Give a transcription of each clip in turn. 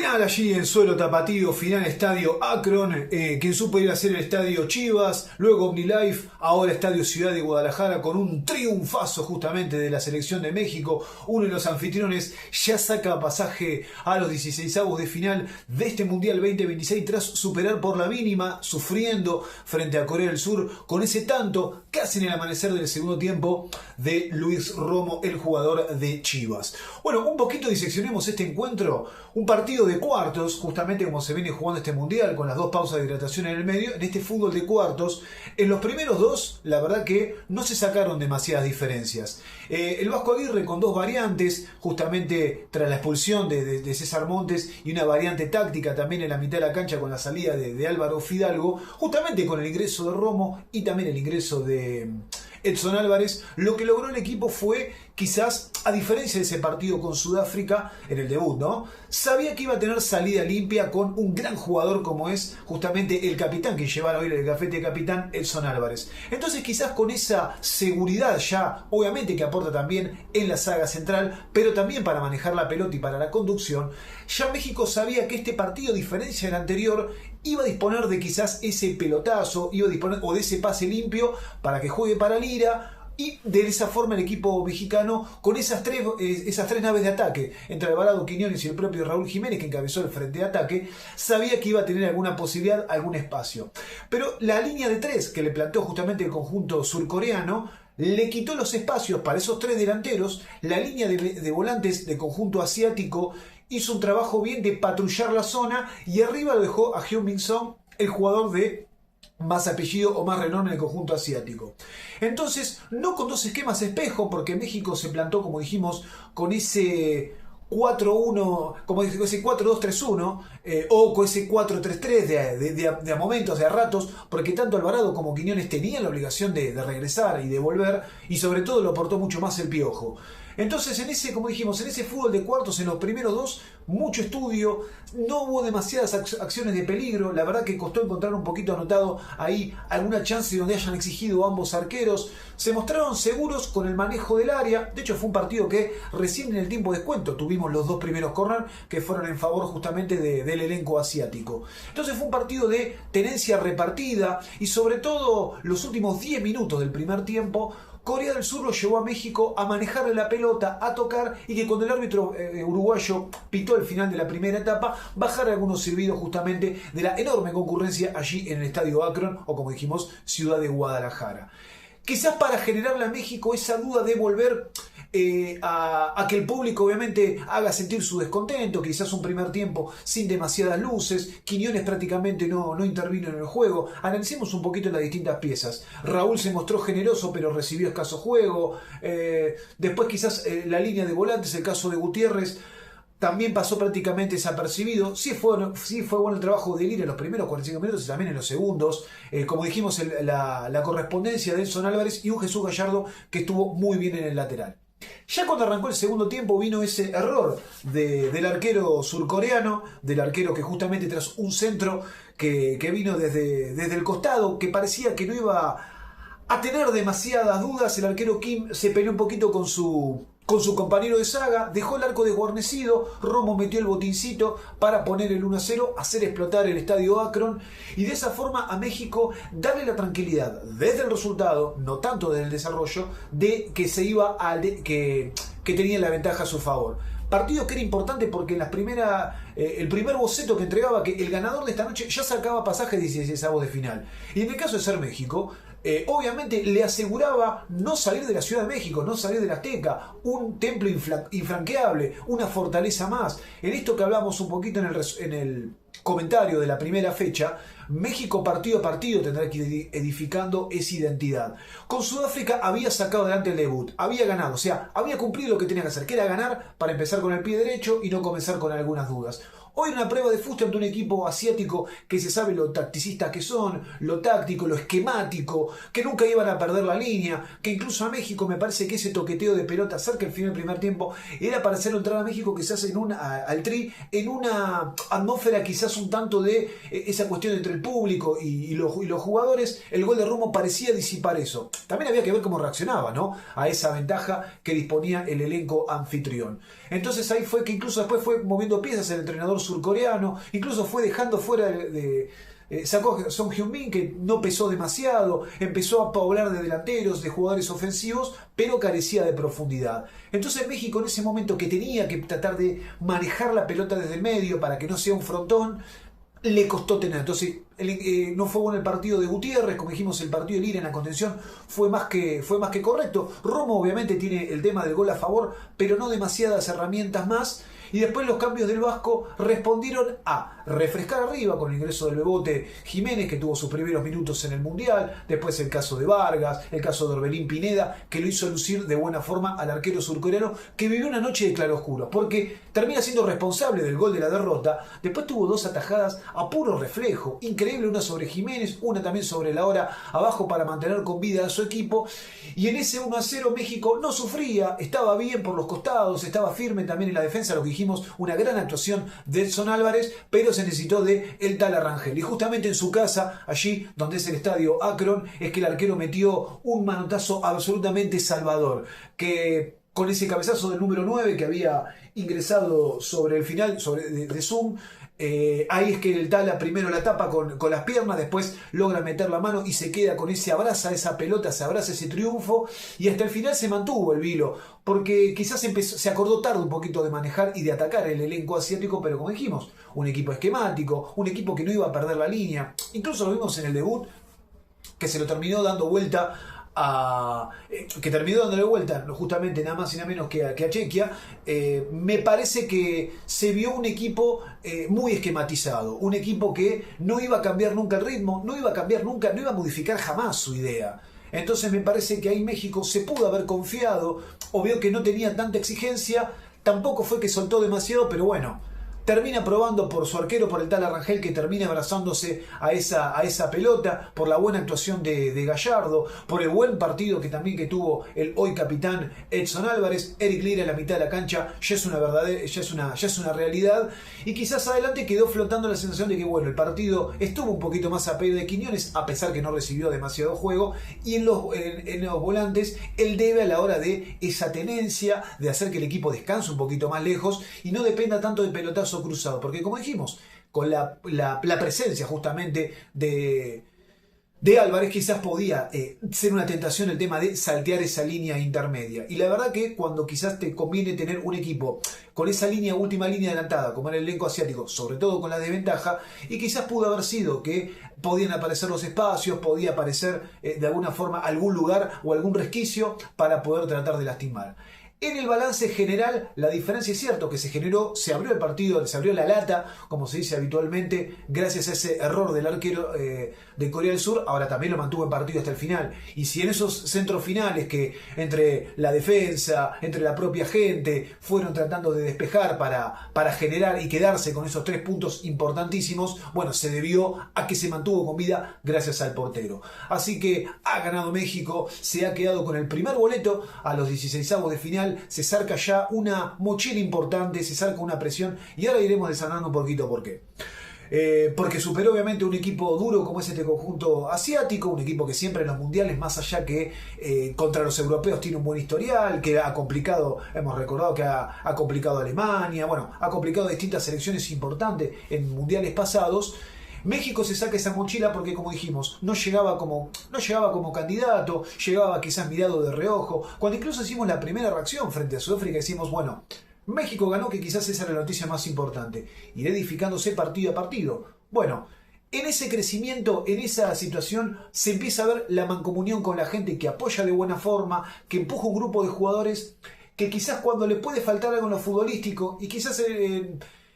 Final allí en suelo tapatío, final estadio Akron, quien supo ir a hacer el estadio Chivas, luego OmniLife, ahora estadio Ciudad de Guadalajara, con un triunfazo justamente de la selección de México. Uno de los anfitriones ya saca pasaje a los 16avos de final de este Mundial 2026 tras superar por la mínima, sufriendo frente a Corea del Sur, con ese tanto casi en el amanecer del segundo tiempo de Luis Romo, el jugador de Chivas. Bueno, un poquito diseccionemos este encuentro, un partido de cuartos, justamente como se viene jugando este mundial, con las dos pausas de hidratación en el medio, en este fútbol de cuartos. En los primeros dos, la verdad que no se sacaron demasiadas diferencias. El Vasco Aguirre con dos variantes, justamente tras la expulsión de César Montes, y una variante táctica también en la mitad de la cancha con la salida de Álvaro Fidalgo, justamente con el ingreso de Romo y también el ingreso de Edson Álvarez. Lo que logró el equipo fue, quizás, a diferencia de ese partido con Sudáfrica, en el debut, ¿no? Sabía que iba a tener salida limpia con un gran jugador como es justamente el capitán, que llevara hoy el gafete de capitán, Edson Álvarez. Entonces quizás con esa seguridad ya, obviamente que aporta también en la saga central, pero también para manejar la pelota y para la conducción, ya México sabía que este partido, a diferencia del anterior, iba a disponer de quizás ese pelotazo, iba a disponer o de ese pase limpio para que juegue para Lira. Y de esa forma el equipo mexicano, con esas tres naves de ataque, entre Alvarado, Quiñones y el propio Raúl Jiménez, que encabezó el frente de ataque, sabía que iba a tener alguna posibilidad, algún espacio. Pero la línea de tres que le planteó justamente el conjunto surcoreano le quitó los espacios para esos tres delanteros. La línea de volantes del conjunto asiático hizo un trabajo bien de patrullar la zona y arriba lo dejó a Heung-min Son, el jugador de más apellido o más renombre en el conjunto asiático. Entonces, no con dos esquemas espejo, porque México se plantó, como dijimos, con ese 4-1, como dice, ese 4-2-3-1, o con ese 4-3-3 de a momentos, de a ratos, porque tanto Alvarado como Quiñones tenían la obligación de regresar y de volver, y sobre todo lo aportó mucho más el Piojo. Entonces, en ese, como dijimos, en ese fútbol de cuartos, en los primeros dos, mucho estudio, no hubo demasiadas acciones de peligro. La verdad que costó encontrar un poquito anotado ahí alguna chance donde hayan exigido ambos arqueros. Se mostraron seguros con el manejo del área. De hecho, fue un partido que recién en el tiempo de descuento tuvimos los dos primeros corners que fueron en favor justamente del elenco asiático. Entonces fue un partido de tenencia repartida y sobre todo los últimos 10 minutos del primer tiempo, Corea del Sur lo llevó a México a manejarle la pelota, a tocar, y que cuando el árbitro uruguayo pitó el final de la primera etapa, bajara algunos silbidos justamente de la enorme concurrencia allí en el estadio Akron, o como dijimos, Ciudad de Guadalajara. Quizás para generarle a México esa duda de volver a que el público obviamente haga sentir su descontento, quizás un primer tiempo sin demasiadas luces. Quiñones prácticamente no intervino en el juego. Analicemos un poquito las distintas piezas. Raúl se mostró generoso pero recibió escaso juego. Después quizás la línea de volantes, el caso de Gutiérrez, también pasó prácticamente desapercibido. Sí fue bueno el trabajo de Lira en los primeros 45 minutos y también en los segundos. Como dijimos, la correspondencia de Edson Álvarez y un Jesús Gallardo que estuvo muy bien en el lateral. Ya cuando arrancó el segundo tiempo vino ese error del arquero surcoreano, del arquero que justamente tras un centro que vino desde el costado, que parecía que no iba a tener demasiadas dudas, el arquero Kim se peleó un poquito con su compañero de saga, dejó el arco desguarnecido, Romo metió el botincito para poner el 1-0, hacer explotar el estadio Akron y de esa forma a México darle la tranquilidad desde el resultado, no tanto desde el desarrollo, de que se iba que tenía la ventaja a su favor. Partido que era importante porque en el primer boceto que entregaba que el ganador de esta noche ya sacaba pasaje de 16avos de final. Y en el caso de ser México, obviamente le aseguraba no salir de la Ciudad de México, no salir de la Azteca, un templo infranqueable, una fortaleza más. En esto que hablamos un poquito en el comentario de la primera fecha, México partido a partido tendrá que ir edificando esa identidad. Con Sudáfrica había sacado adelante el debut, había ganado, o sea, había cumplido lo que tenía que hacer, que era ganar para empezar con el pie derecho y no comenzar con algunas dudas. Hoy una prueba de fuste ante un equipo asiático que se sabe lo tacticistas que son, lo táctico, lo esquemático, que nunca iban a perder la línea, que incluso a México me parece que ese toqueteo de pelota cerca del final del primer tiempo era para hacerlo entrar a México quizás al Tri en una atmósfera quizás quizás un tanto de esa cuestión entre el público y los jugadores, el gol de Romo parecía disipar eso. También había que ver cómo reaccionaba, ¿no?, a esa ventaja que disponía el elenco anfitrión. Entonces ahí fue que incluso después fue moviendo piezas el entrenador surcoreano, incluso fue dejando fuera sacó a Son Heung-min, que no pesó demasiado, empezó a poblar de delanteros, de jugadores ofensivos, pero carecía de profundidad. Entonces México en ese momento que tenía que tratar de manejar la pelota desde el medio para que no sea un frontón, le costó tener. Entonces no fue bueno el partido de Gutiérrez, como dijimos, el partido de Lira en la contención fue más que correcto. Romo obviamente tiene el tema del gol a favor, pero no demasiadas herramientas más. Y después los cambios del Vasco respondieron a refrescar arriba con el ingreso del Bebote Jiménez, que tuvo sus primeros minutos en el Mundial, después el caso de Vargas, el caso de Orbelín Pineda, que lo hizo lucir de buena forma al arquero surcoreano, que vivió una noche de claroscuros, porque termina siendo responsable del gol de la derrota. Después tuvo 2 atajadas a puro reflejo, increíble, una sobre Jiménez, una también sobre la hora abajo para mantener con vida a su equipo, y en ese 1-0 México no sufría, estaba bien por los costados, estaba firme también en la defensa, lo que dijimos, una gran actuación de Edson Álvarez, pero se necesitó de el Tala Rangel. Y justamente en su casa, allí donde es el estadio Akron, es que el arquero metió un manotazo absolutamente salvador, que con ese cabezazo del número 9 que había ingresado sobre el final de Zoom, ahí es que el Tala primero la tapa con las piernas, después logra meter la mano y se queda con abraza esa pelota, se abraza ese triunfo, y hasta el final se mantuvo el Vilo, porque quizás se acordó tarde un poquito de manejar y de atacar el elenco asiático, pero como dijimos, un equipo esquemático, un equipo que no iba a perder la línea. Incluso lo vimos en el debut, que se lo terminó dando vuelta que terminó dándole vuelta justamente nada más y nada menos que a Chequia. Me parece que se vio un equipo muy esquematizado, un equipo que no iba a cambiar nunca el ritmo, no iba a cambiar nunca, no iba a modificar jamás su idea. Entonces me parece que ahí México se pudo haber confiado, o vio que no tenía tanta exigencia, tampoco fue que soltó demasiado, pero bueno, termina probando por su arquero, por el Tala Rangel, que termina abrazándose a esa pelota, por la buena actuación de Gallardo, por el buen partido que tuvo el hoy capitán Edson Álvarez. Eric Lira en la mitad de la cancha ya es una realidad, y quizás adelante quedó flotando la sensación de que bueno, el partido estuvo un poquito más a pedido de Quiñones, a pesar que no recibió demasiado juego, y en los volantes él debe a la hora de esa tenencia de hacer que el equipo descanse un poquito más lejos y no dependa tanto del pelotazo cruzado, porque como dijimos, con la presencia justamente de Álvarez quizás podía ser una tentación el tema de saltear esa línea intermedia, y la verdad que cuando quizás te conviene tener un equipo con esa última línea adelantada, como era el elenco asiático, sobre todo con la desventaja, y quizás pudo haber sido que podían aparecer los espacios, podía aparecer de alguna forma algún lugar o algún resquicio para poder tratar de lastimar. En el balance general, la diferencia es cierto que se abrió el partido, se abrió la lata, como se dice habitualmente, gracias a ese error del arquero de Corea del Sur. Ahora también lo mantuvo en partido hasta el final. Y si en esos centros finales que entre la defensa, entre la propia gente, fueron tratando de despejar para generar y quedarse con esos 3 puntos importantísimos, bueno, se debió a que se mantuvo con vida gracias al portero. Así que ha ganado México, se ha quedado con el primer boleto a los 16avos de final. Se saca ya una mochila importante, se saca una presión, y ahora iremos desarmando un poquito por qué. Porque superó obviamente un equipo duro como es este conjunto asiático, un equipo que siempre en los mundiales, más allá que contra los europeos tiene un buen historial, que ha complicado, hemos recordado que ha complicado a Alemania, bueno, ha complicado a distintas selecciones importantes en mundiales pasados. México se saca esa mochila porque, como dijimos, no llegaba como candidato, llegaba quizás mirado de reojo. Cuando incluso hicimos la primera reacción frente a Sudáfrica, decimos, bueno, México ganó, que quizás esa era la noticia más importante, irá edificándose partido a partido. Bueno, en ese crecimiento, en esa situación, se empieza a ver la mancomunión con la gente que apoya de buena forma, que empuja un grupo de jugadores que quizás cuando le puede faltar algo en lo futbolístico, y quizás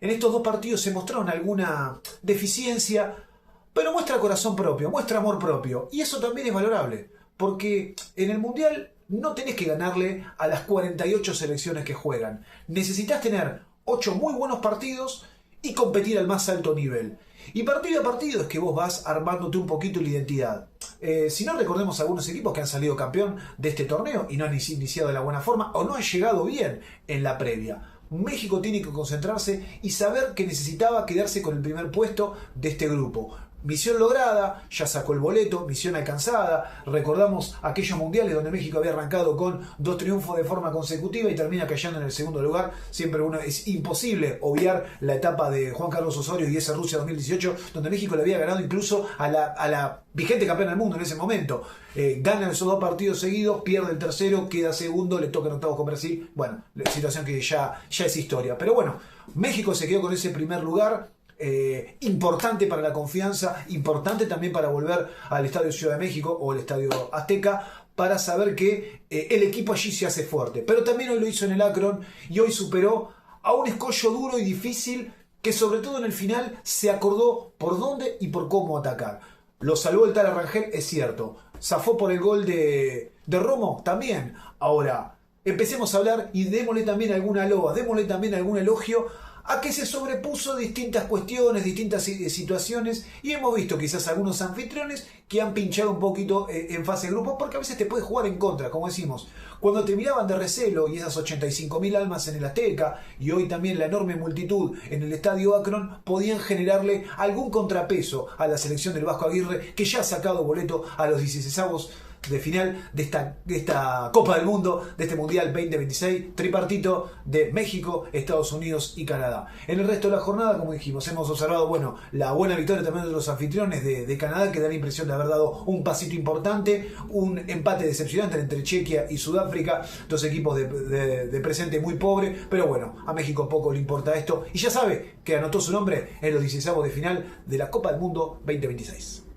en estos 2 partidos se mostraron alguna deficiencia, pero muestra corazón propio, muestra amor propio. Y eso también es valorable, porque en el Mundial no tenés que ganarle a las 48 selecciones que juegan. Necesitas tener 8 muy buenos partidos y competir al más alto nivel. Y partido a partido es que vos vas armándote un poquito la identidad. Si no, recordemos algunos equipos que han salido campeón de este torneo y no han iniciado de la buena forma o no han llegado bien en la previa. México tiene que concentrarse y saber que necesitaba quedarse con el primer puesto de este grupo. Misión lograda, ya sacó el boleto, misión alcanzada. Recordamos aquellos mundiales donde México había arrancado con 2 triunfos de forma consecutiva y termina cayendo en el segundo lugar. Siempre es imposible obviar la etapa de Juan Carlos Osorio y esa Rusia 2018, donde México le había ganado incluso a la vigente campeona del mundo en ese momento. Gana esos 2 partidos seguidos, pierde el tercero, queda segundo, le toca en octavos con Brasil. Bueno, la situación que ya es historia. Pero bueno, México se quedó con ese primer lugar. Importante para la confianza, importante también para volver al Estadio Ciudad de México o el Estadio Azteca, para saber que el equipo allí se hace fuerte. Pero también hoy lo hizo en el Akron y hoy superó a un escollo duro y difícil que sobre todo en el final se acordó por dónde y por cómo atacar. Lo salvó el Tala Rangel, es cierto. Zafó por el gol de Romo, también. Ahora, empecemos a hablar y démosle también alguna loa, démosle también algún elogio a que se sobrepuso distintas cuestiones, distintas situaciones, y hemos visto quizás algunos anfitriones que han pinchado un poquito en fase de grupo, porque a veces te puede jugar en contra, como decimos. Cuando te miraban de recelo y esas 85.000 almas en el Azteca, y hoy también la enorme multitud en el Estadio Akron, podían generarle algún contrapeso a la selección del Vasco Aguirre, que ya ha sacado boleto a los 16avos de final de esta Copa del Mundo, de este Mundial 2026, tripartito de México, Estados Unidos y Canadá. En el resto de la jornada, como dijimos, hemos observado la buena victoria también de los anfitriones de Canadá, que da la impresión de haber dado un pasito importante, un empate decepcionante entre Chequia y Sudáfrica, 2 equipos de presente muy pobre, pero bueno, a México poco le importa esto, y ya sabe que anotó su nombre en los 16avos de final de la Copa del Mundo 2026.